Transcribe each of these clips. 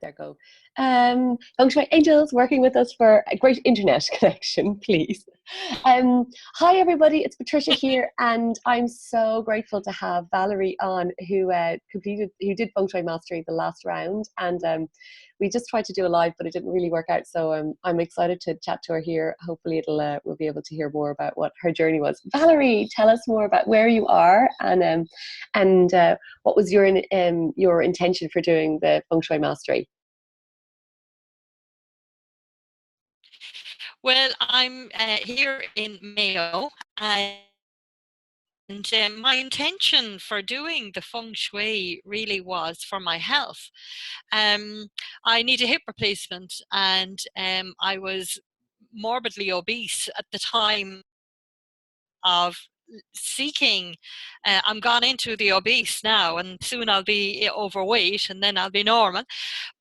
There go. Feng Shui Angels working with us for a great internet connection, please. Hi everybody, it's Patricia here, and I'm so grateful to have Valerie on, who did Feng Shui Mastery the last round, and we just tried to do a live, but it didn't really work out. So I'm excited to chat to her here. Hopefully, we'll be able to hear more about what her journey was. Valerie, tell us more about where you are and what was your intention for doing the Feng Shui Mastery. Well, I'm here in Mayo, and my intention for doing the Feng Shui really was for my health. I need a hip replacement, and I was morbidly obese at the time of seeking. I'm gone into the obese now, and soon I'll be overweight, and then I'll be normal.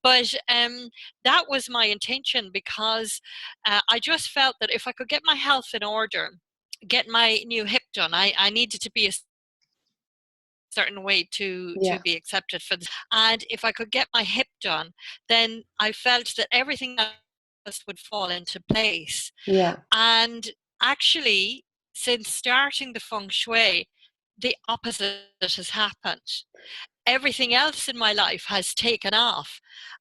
But that was my intention, because I just felt that if I could get my health in order, get my new hip done, I needed to be a certain way to be accepted for this. And if I could get my hip done, then I felt that everything else would fall into place. And actually, since starting the Feng Shui, the opposite has happened. Everything else in my life has taken off,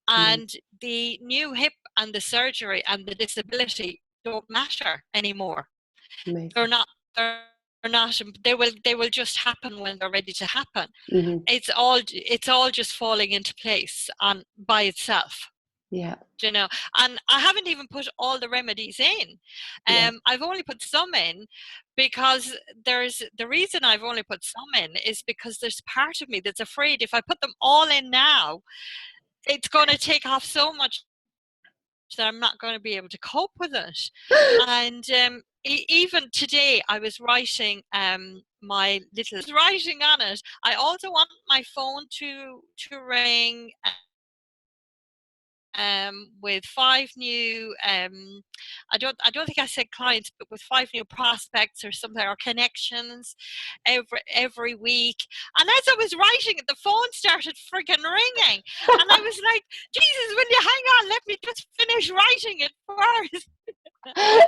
and the new hip and the surgery and the disability don't matter anymore. Amazing. They're not. They will just happen when they're ready to happen. It's all just falling into place by itself. Yeah. You know, and I haven't even put all the remedies in. I've only put some in, because the reason I've only put some in is because there's part of me that's afraid if I put them all in now, it's going to take off so much that I'm not going to be able to cope with it. And even today I was writing writing on it. I also want my phone to ring with 5 new I don't think I said clients, but with 5 new prospects or something, or connections every week. And as I was writing it, the phone started freaking ringing, and I was like, Jesus, will you hang on, let me just finish writing it first. And I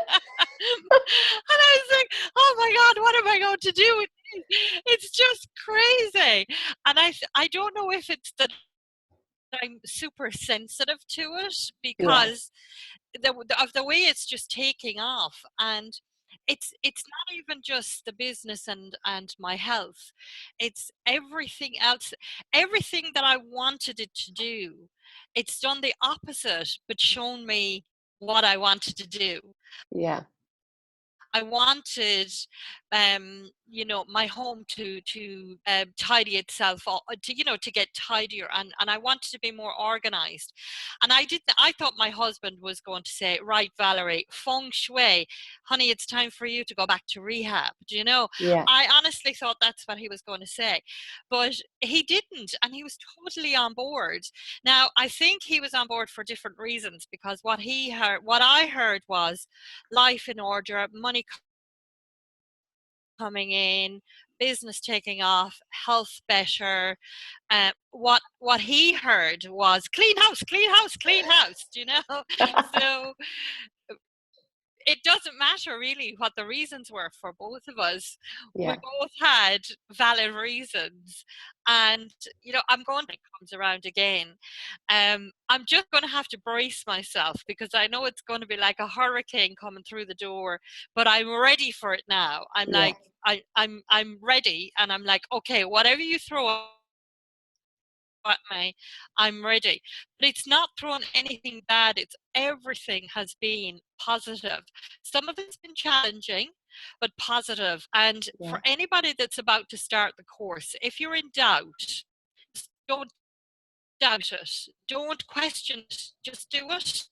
was like, oh my God, what am I going to do with this? It's just crazy. And I don't know if it's that I'm super sensitive to it, because of the way it's just taking off. And it's not even just the business and my health, it's everything else. Everything that I wanted it to do, it's done the opposite, but shown me what I wanted to do. I wanted, my home to tidy itself, to get tidier, and I wanted to be more organized. And I thought my husband was going to say, right, Valerie, Feng Shui, honey, it's time for you to go back to rehab. I honestly thought that's what he was going to say, but he didn't, and he was totally on board. Now, I think he was on board for different reasons, because what I heard was life in order, money coming in, business taking off, health better. What he heard was clean house, clean house, clean house. So it doesn't matter really what the reasons were for both of us. We both had valid reasons, and I'm going to comes around again. I'm just going to have to brace myself, because I know it's going to be like a hurricane coming through the door, but I'm ready for it now. I'm ready, and I'm like, okay, whatever you throw at me, I'm ready. But it's not thrown anything bad. It's everything has been positive. Some of it's been challenging, but positive. And for anybody that's about to start the course, if you're in doubt, don't doubt it. Don't question it. Just do it.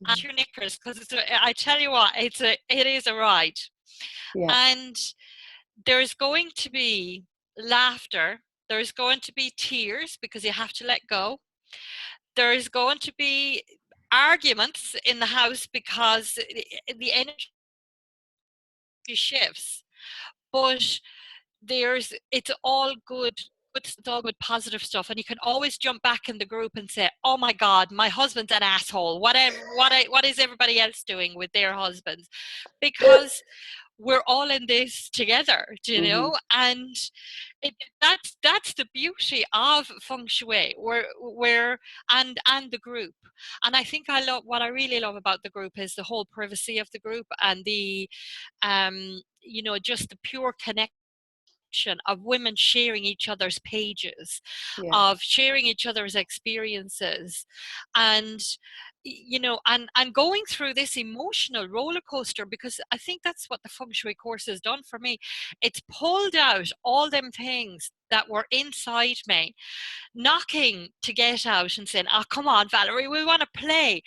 At your knickers, because I tell you what, it is a ride. And there's going to be laughter. There's going to be tears, because you have to let go. There's going to be arguments in the house, because the energy shifts. But it's all good it's all good positive stuff, and you can always jump back in the group and say, oh my god, my husband's an asshole, what is everybody else doing with their husbands, because we're all in this together, you Mm-hmm. know. And that's the beauty of feng shui, where and the group. And I think I love, what I really love about the group is the whole privacy of the group, and the you know, just the pure connection of women sharing each other's pages, Yeah. of sharing each other's experiences, and you know, and going through this emotional roller coaster, because I think that's what the feng shui course has done for me. It's pulled out all them things that were inside me, knocking to get out and saying, oh, come on, Valerie, we want to play.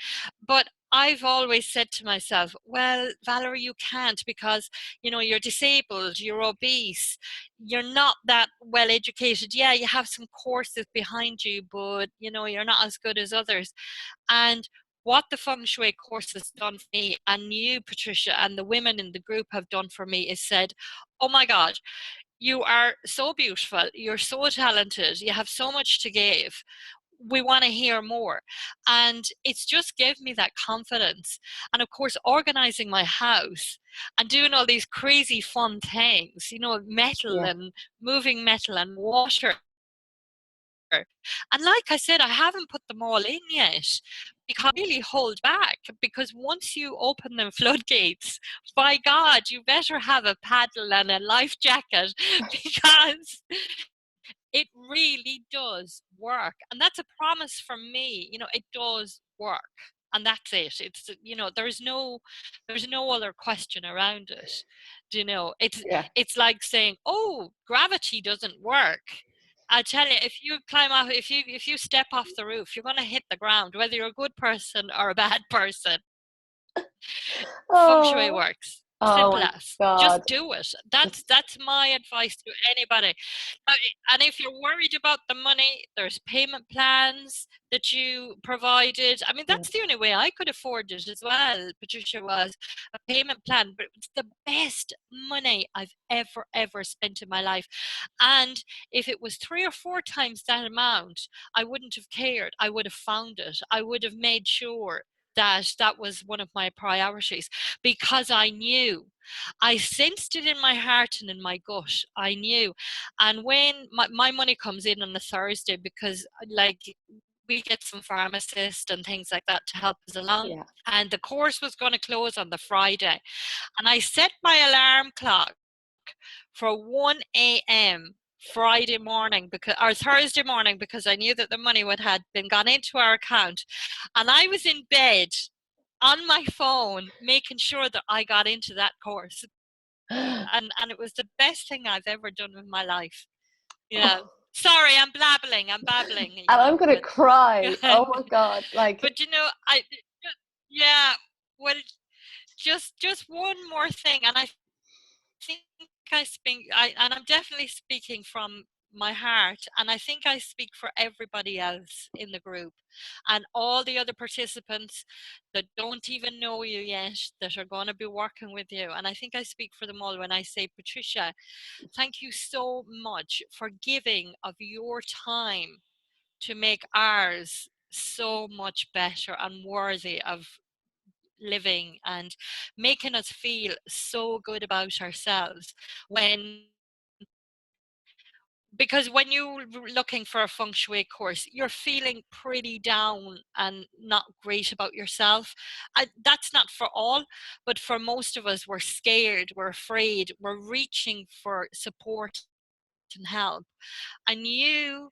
But I've always said to myself, well, Valerie, you can't, because, you know, you're disabled, you're obese, you're not that well educated. Yeah, you have some courses behind you, but, you know, you're not as good as others. And what the feng shui course has done for me, and you, Patricia, and the women in the group have done for me, is said, oh my God, you are so beautiful, you're so talented, you have so much to give, we want to hear more. And it's just gave me that confidence. And of course, organizing my house and doing all these crazy fun things, you know, metal Yeah. and moving metal and water. And like I said, I haven't put them all in yet, because I really hold back, because once you open them floodgates, by God, you better have a paddle and a life jacket, because it really does work. And that's a promise from me, you know, it does work. And that's it. It's, you know, there's no other question around it. Do you know, Yeah. it's like saying, oh, gravity doesn't work. I tell you, if you climb off, if you step off the roof, you're going to hit the ground, whether you're a good person or a bad person. Feng shui Oh, works. oh Simple my as. Just God. do it. It's, That's my advice to anybody. And if you're worried about the money, there's payment plans that you provided. I mean, yeah. that's the only way I could afford it as well, Patricia, was a payment plan. But it's the best money I've ever spent in my life. And if it was 3 or 4 times that amount, I wouldn't have cared. I would have found it. I would have made sure that that was one of my priorities, because I knew, I sensed it in my heart and in my gut. I knew. And when my money comes in on a Thursday, because like we get some pharmacists and things like that to help us along, Yeah. and the course was going to close on the Friday, and I set my alarm clock for 1 a.m. Friday morning, because, or Thursday morning, because I knew that the money would had been gone into our account. And I was in bed on my phone making sure that I got into that course. And it was the best thing I've ever done with my life. You know. Oh, Sorry, I'm babbling, you and I'm know, gonna but cry. Oh my God. Like, but you know, yeah, well, just one more thing, and I think I speak, and I'm definitely speaking from my heart, and I think I speak for everybody else in the group and all the other participants that don't even know you yet, that are going to be working with you. And I think I speak for them all when I say, Patricia, thank you so much for giving of your time to make ours so much better and worthy of living, and making us feel so good about ourselves. When, because when you're looking for a feng shui course, you're feeling pretty down and not great about yourself. That's not for all, but for most of us, we're scared, we're afraid, we're reaching for support and help. And you,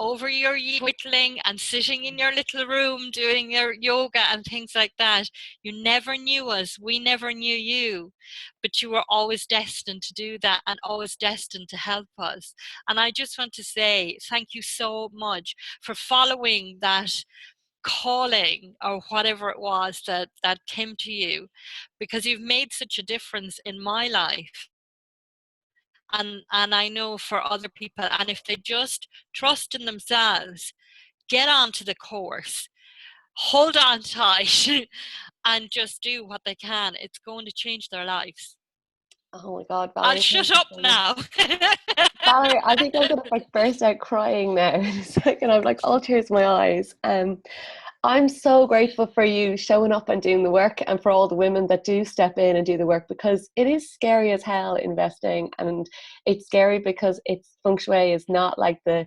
over your whittling and sitting in your little room doing your yoga and things like that, you never knew us, we never knew you, but you were always destined to do that and always destined to help us. And I just want to say thank you so much for following that calling, or whatever it was that came to you, because you've made such a difference in my life. And I know for other people, and if they just trust in themselves, get onto the course, hold on tight, and just do what they can, it's going to change their lives. Oh my God, I'll Valerie, thank shut you up so much. now. Valerie, I think I'm gonna like burst out crying now in a second. I'm like all tears in my eyes. I'm so grateful for you showing up and doing the work, and for all the women that do step in and do the work, because it is scary as hell investing, and it's scary because it's feng shui is not like the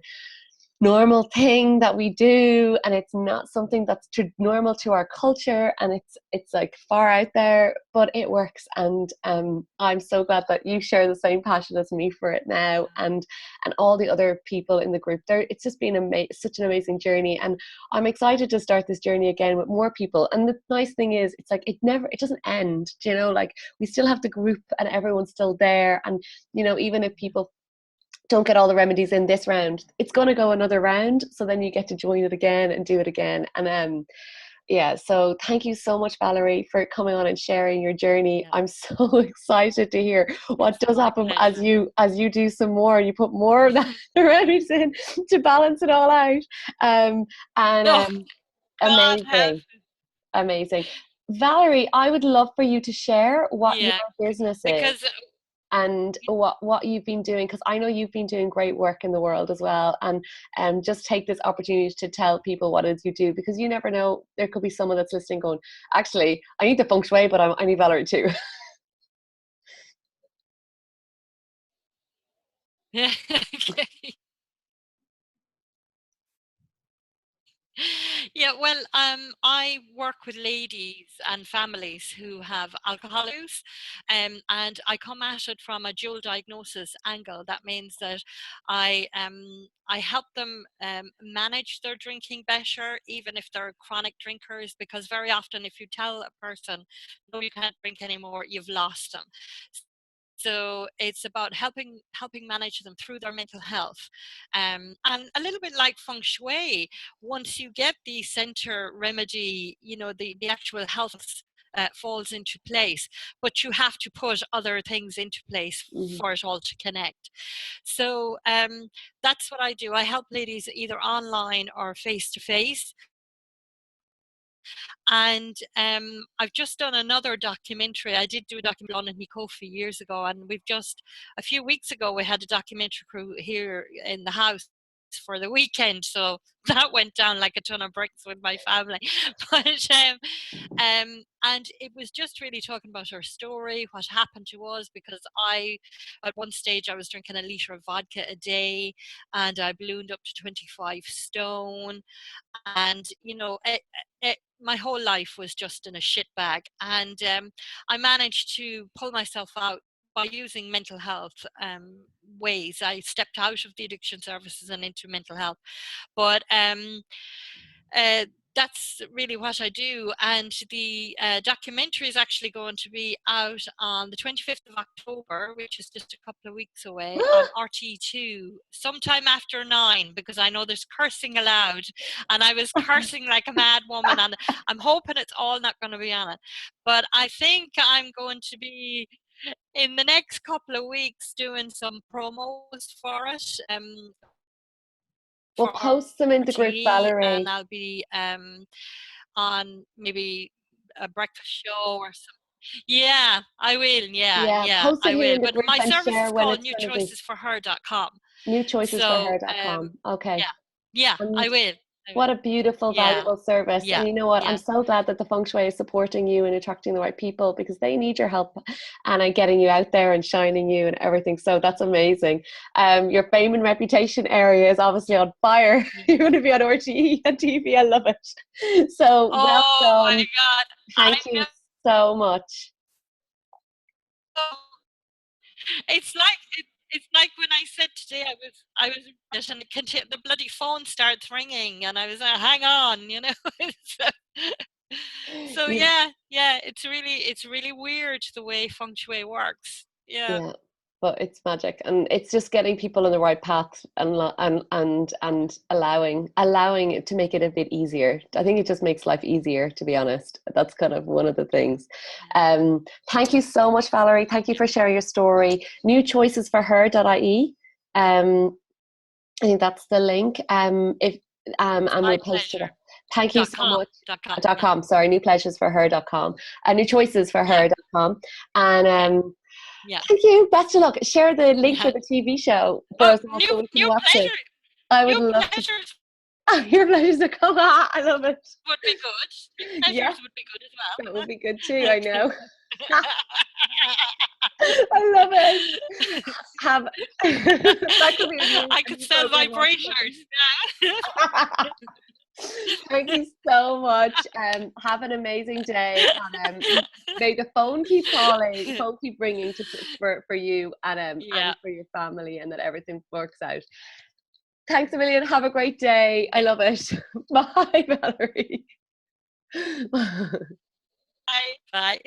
normal thing that we do, and it's not something that's normal to our culture, and it's like far out there, but it works. And I'm so glad that you share the same passion as me for it now, and all the other people in the group there. It's just been such an amazing journey, and I'm excited to start this journey again with more people. And the nice thing is, it's like it doesn't end, you know, like we still have the group and everyone's still there. And you know, even if people don't get all the remedies in this round, it's going to go another round, so then you get to join it again and do it again. And yeah, so thank you so much, Valerie, for coming on and sharing your journey. Yeah, I'm so excited to hear what it's does my happen pleasure. as you do some more and you put more of that remedies in to balance it all out. And No, God help. amazing, amazing. Valerie, I would love for you to share what your Yeah, business is because and what you've been doing, because I know you've been doing great work in the world as well. And just take this opportunity to tell people what it is you do, because you never know, there could be someone that's listening going, actually I need the feng shui, but I need Valerie too. yeah, okay. Yeah, well, I work with ladies and families who have alcohol use, and I come at it from a dual diagnosis angle. That means that I help them manage their drinking better, even if they're chronic drinkers, because very often, if you tell a person, no, you can't drink anymore, you've lost them. So it's about helping manage them through their mental health, and a little bit like feng shui. Once you get the center remedy, you know, the actual health falls into place, but you have to put other things into place Mhm. for it all to connect. So that's what I do. I help ladies either online or face to face. And I've just done another documentary. I did do a documentary on Kofi years ago, and we've just a few weeks ago we had a documentary crew here in the house for the weekend, so that went down like a ton of bricks with my family. But and it was just really talking about our story, what happened to us, because at one stage I was drinking a liter of vodka a day, and I ballooned up to 25 stone, and you know my whole life was just in a shit bag. And I managed to pull myself out by using mental health ways. I stepped out of the addiction services and into mental health. But uh, that's really what I do. And the documentary is actually going to be out on the 25th of October, which is just a couple of weeks away, on RT2, sometime after 9, because I know there's cursing allowed. And I was cursing like a mad woman, and I'm hoping it's all not going to be on it. But I think I'm going to be in the next couple of weeks doing some promos for it. We'll For post them in the group, RTE, and Valerie. I'll be on maybe a breakfast show or something. Yeah, I will. Yeah, Yeah, yeah, post it I here will. in the But group my and service share is when called it's going to be. newchoicesforher.com. So, Newchoicesforher.com. Okay. yeah, yeah, And I will. I what will. a beautiful, Yeah, valuable service. And yeah, you know what? I'm yeah. so glad that the feng shui is supporting you and attracting the right people, because they need your help and are getting you out there and shining you and everything. So that's amazing. Your fame and reputation area is obviously on fire. You're going to be on RTE and TV. I love it. So Oh my welcome. God, Thank I you know. so much. It's like it's like when I said today I was and the bloody phone starts ringing, and I was like, hang on, you know. So, so Yeah. yeah, yeah, it's really weird the way feng shui works. Yeah. Yeah, but it's magic, and it's just getting people on the right path, and and allowing it to make it a bit easier. I think it just makes life easier, to be honest. That's kind of one of the things. Thank you so much, Valerie. Thank you for sharing your story. Newchoicesforher.ie. I think that's the link. If and My we'll post it. pleasure. Thank you Dot so com. much. Dot com. .com, sorry, newpleasuresforher.com, Yeah. newchoicesforher.com, and Yeah. Yeah. Thank you. Best of luck. Share the link for Yeah. the TV show for Oh, us all so we can new watch it. pleasure. I would New love to. pleasures Your pleasures to come. I love it. would be good. New Yeah, pleasures would be good that would as be good too. well. I know. Okay. I love it. Have that could be I a could new sell program vibrators. Yeah. altogether. Thank you so much. Have an amazing day, and may the phone keep calling, phone keep ringing for you Yeah. and for your family, and that everything works out. Thanks a million. Have a great day. I love it. Bye, Valerie. Bye. Bye.